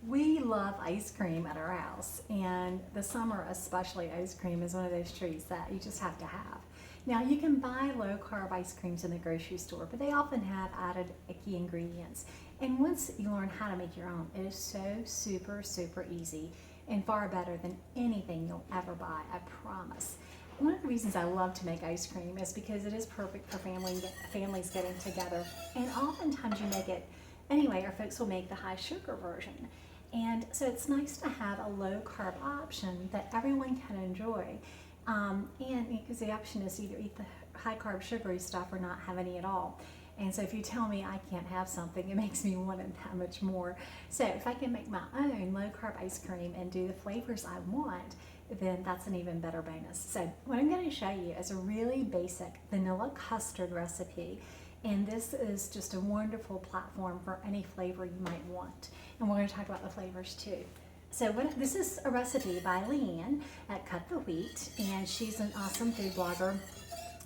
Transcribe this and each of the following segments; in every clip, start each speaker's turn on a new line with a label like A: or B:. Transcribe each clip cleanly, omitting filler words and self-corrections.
A: We love ice cream at our house, and the summer especially, ice cream is one of those treats that you just have to have. Now you can buy low carb ice creams in the grocery store, but they often have added icky ingredients. And once you learn how to make your own, it is so super easy and far better than anything you'll ever buy, I promise. One of the reasons I love to make ice cream is because it is perfect for families getting together, and oftentimes you make it anyway, or folks will make the high sugar version. And so it's nice to have a low carb option that everyone can enjoy. And because the option is either eat the high carb sugary stuff or not have any at all. And so if you tell me I can't have something, it makes me want it that much more. So if I can make my own low carb ice cream and do the flavors I want, then that's an even better bonus. So what I'm going to show you is a really basic vanilla custard recipe. And this is just a wonderful platform for any flavor you might want. And we're going to talk about the flavors too. So this is a recipe by LeeAnn at Cut the Wheat, and she's an awesome food blogger.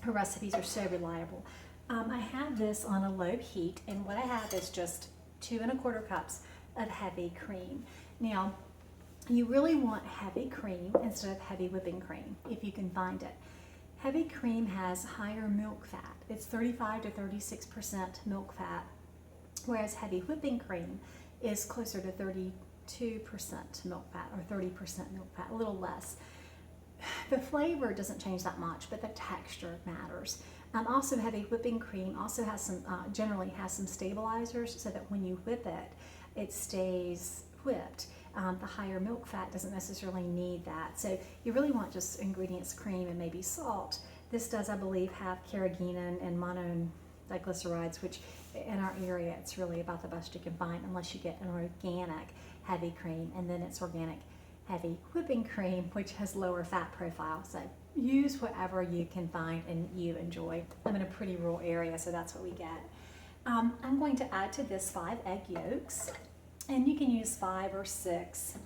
A: Her recipes are so reliable. I have this on a low heat, and what I have is just 2 1/4 cups of heavy cream. Now, you really want heavy cream instead of heavy whipping cream, if you can find it. Heavy cream has higher milk fat. It's 35 to 36% milk fat, whereas heavy whipping cream is closer to 32% milk fat or 30% milk fat, a little less. The flavor doesn't change that much, but the texture matters. Also, heavy whipping cream also has some, generally has some stabilizers so that when you whip it, it stays whipped. The higher milk fat doesn't necessarily need that. So you really want just ingredients, cream and maybe salt. This does, I believe, have carrageenan and monodiglycerides, which in our area, it's really about the best you can find unless you get an organic heavy cream, and then it's organic heavy whipping cream, which has lower fat profile. So use whatever you can find and you enjoy. I'm in a pretty rural area, so that's what we get. I'm going to add to this 5 egg yolks. And you can use 5 or 6.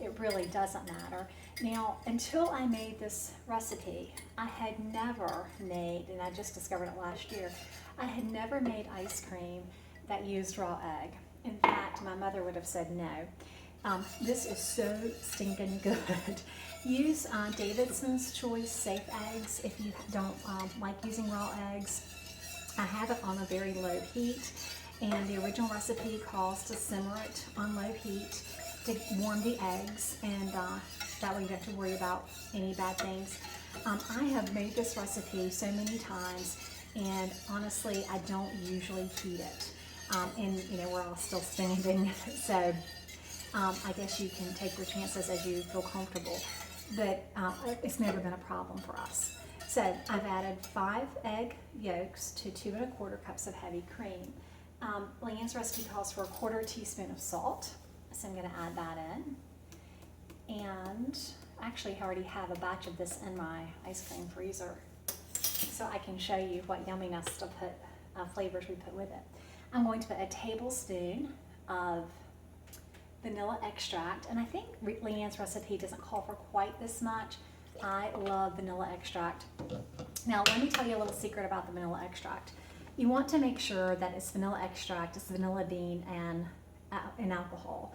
A: It really doesn't matter. Now, until I made this recipe, I had never made, and I just discovered it last year, I had never made ice cream that used raw egg. In fact, my mother would have said no. This is so stinking good. Use Davidson's Choice Safe Eggs if you don't like using raw eggs. I have it on a very low heat. And the original recipe calls to simmer it on low heat to warm the eggs, and that way you don't have to worry about any bad things. I have made this recipe so many times, and honestly, I don't usually heat it. And you know, we're all still standing, so I guess you can take your chances as you feel comfortable, but it's never been a problem for us. So I've added 5 egg yolks to 2 1/4 cups of heavy cream. LeeAnn's recipe calls for a 1/4 teaspoon of salt, so I'm going to add that in. And actually, I already have a batch of this in my ice cream freezer, so I can show you what yumminess to put, flavors we put with it. I'm going to put a tablespoon of vanilla extract, and I think LeeAnn's recipe doesn't call for quite this much. I love vanilla extract. Now, let me tell you a little secret about the vanilla extract. You want to make sure that it's vanilla extract, it's vanilla bean, and alcohol,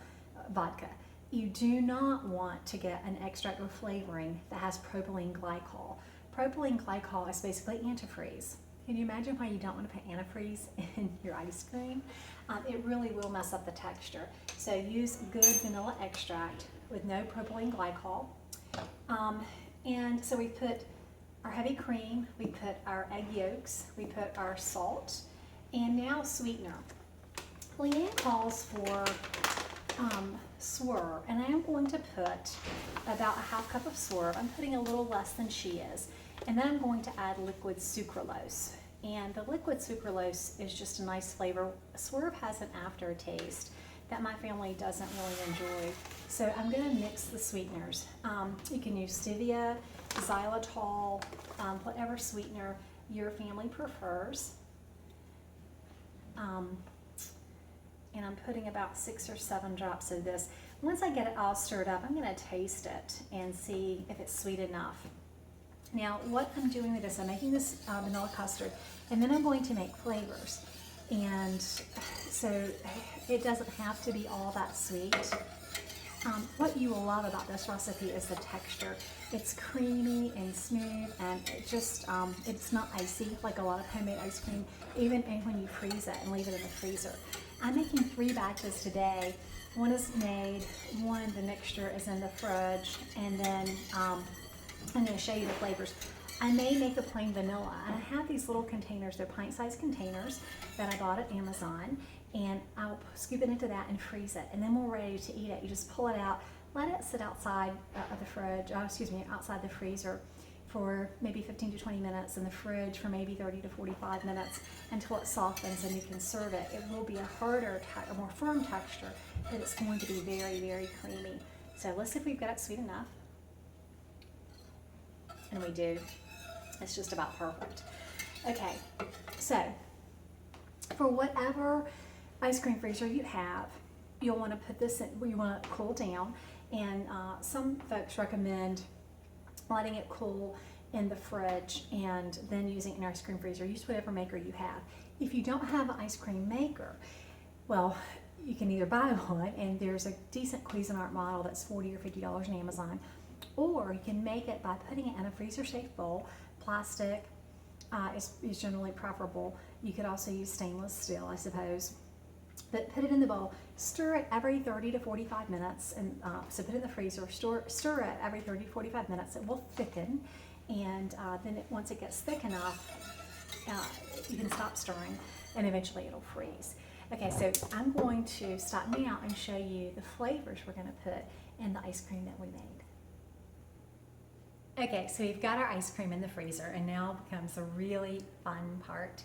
A: vodka. You do not want to get an extract or flavoring that has propylene glycol. Propylene glycol is basically antifreeze. Can you imagine why you don't want to put antifreeze in your ice cream? It really will mess up the texture. So use good vanilla extract with no propylene glycol. And so we put our heavy cream, we put our egg yolks, we put our salt, and now sweetener. LeeAnn calls for swerve, and I am going to put about a 1/2 cup of swerve. I'm putting a little less than she is, and then I'm going to add liquid sucralose. And the liquid sucralose is just a nice flavor. Swerve has an aftertaste that my family doesn't really enjoy. So I'm going to mix the sweeteners. You can use stevia, xylitol, whatever sweetener your family prefers. And I'm putting about 6 or 7 drops of this. Once I get it all stirred up, I'm going to taste it and see if it's sweet enough. Now, what I'm doing with this, I'm making this vanilla custard, and then I'm going to make flavors. And so it doesn't have to be all that sweet. What you will love about this recipe is the texture. It's creamy and smooth, and it just, it's not icy like a lot of homemade ice cream, even when you freeze it and leave it in the freezer. I'm making 3 batches today. One is made, the mixture is in the fridge, and then I'm going to show you the flavors. I may make a plain vanilla, and I have these little containers. They're pint-sized containers that I bought at Amazon, and I'll scoop it into that and freeze it, and then when we're ready to eat it, you just pull it out, let it sit outside of the fridge, outside the freezer for maybe 15 to 20 minutes, in the fridge for maybe 30 to 45 minutes until it softens and you can serve it. It will be a harder, a more firm texture, but it's going to be very, very creamy. So let's see if we've got it sweet enough. And we do. It's just about perfect. Okay, so for whatever ice cream freezer you have, you'll want to put this in, you want it to cool down, and some folks recommend letting it cool in the fridge and then using an ice cream freezer. Use whatever maker you have. If you don't have an ice cream maker, well, you can either buy one, and there's a decent Cuisinart model that's $40 or $50 on Amazon, or you can make it by putting it in a freezer-safe bowl. Plastic is generally preferable. You could also use stainless steel, I suppose. But put it in the bowl, stir it every 30 to 45 minutes, and so put it in the freezer, stir it every 30 to 45 minutes. It will thicken, and then once it gets thick enough, you can stop stirring, and eventually it'll freeze. Okay, so I'm going to stop now and show you the flavors we're going to put in the ice cream that we made. Okay, so we've got our ice cream in the freezer, and now comes the really fun part.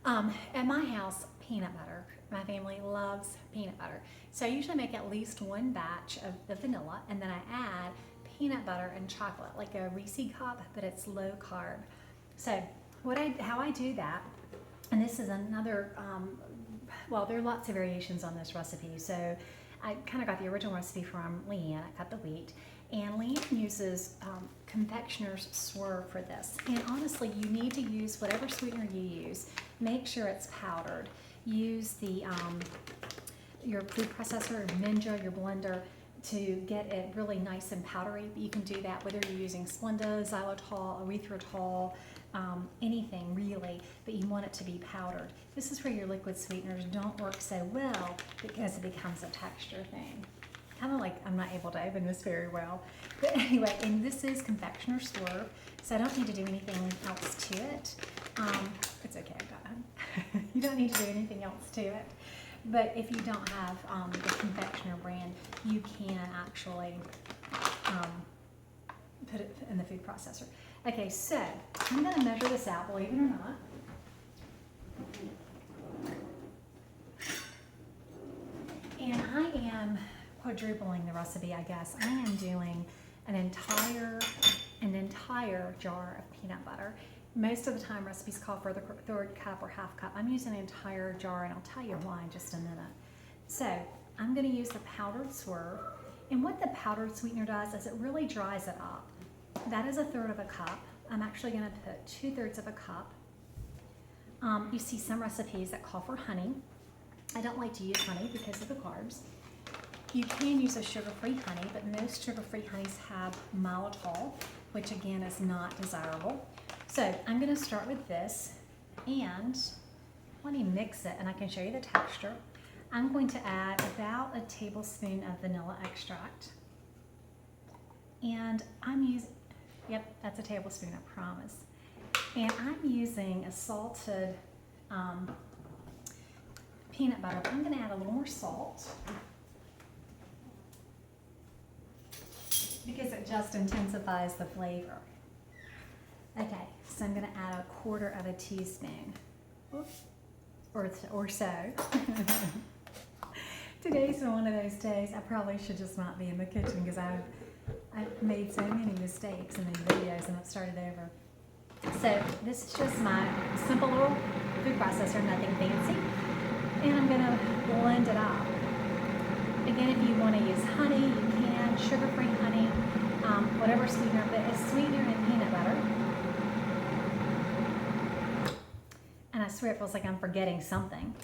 A: At my house, peanut butter. My family loves peanut butter. So I usually make at least 1 batch of the vanilla, and then I add peanut butter and chocolate, like a Reese cup, but it's low carb. So how I do that, and this is another, well, there are lots of variations on this recipe. So I kind of got the original recipe from LeeAnn. I cut the wheat. And LeeAnn uses confectioner's swerve for this. And honestly, you need to use whatever sweetener you use. Make sure it's powdered. Use the your food processor, your Ninja, your blender to get it really nice and powdery. You can do that whether you're using Splenda, xylitol, erythritol, anything really, but you want it to be powdered. This is where your liquid sweeteners don't work so well because it becomes a texture thing. Kind of like I'm not able to open this very well. But anyway, and this is confectioner's swerve, so I don't need to do anything else to it. It's okay, I've got it. You don't need to do anything else to it. But if you don't have the confectioner brand, you can actually put it in the food processor. Okay, so I'm going to measure this out, believe it or not. And I am quadrupling the recipe, I guess. I am doing an entire jar of peanut butter. Most of the time recipes call for the 1/3 cup or 1/2 cup. I'm using an entire jar, and I'll tell you why in just a minute. So I'm going to use the powdered swerve, and what the powdered sweetener does is it really dries it up. That is 1/3 of a cup. I'm actually going to put 2/3 of a cup. You see some recipes that call for honey. I don't like to use honey because of the carbs. You can use a sugar-free honey, but most sugar-free honeys have maltol, which again is not desirable. So I'm going to start with this, and let me mix it, and I can show you the texture. I'm going to add about a tablespoon of vanilla extract, and I'm using, yep, that's a tablespoon, I promise. And I'm using a salted peanut butter, but I'm going to add a little more salt, because it just intensifies the flavor. Okay, so I'm going to add 1/4 teaspoon, or so. Today's one of those days I probably should just not be in the kitchen because I've made so many mistakes in these videos and I've started over. So this is just my simple little food processor, nothing fancy, and I'm going to blend it up. Again, if you want to use honey, you can, sugar-free honey, whatever sweetener, but a sweetener and peanut butter. And I
B: swear it feels like I'm forgetting something.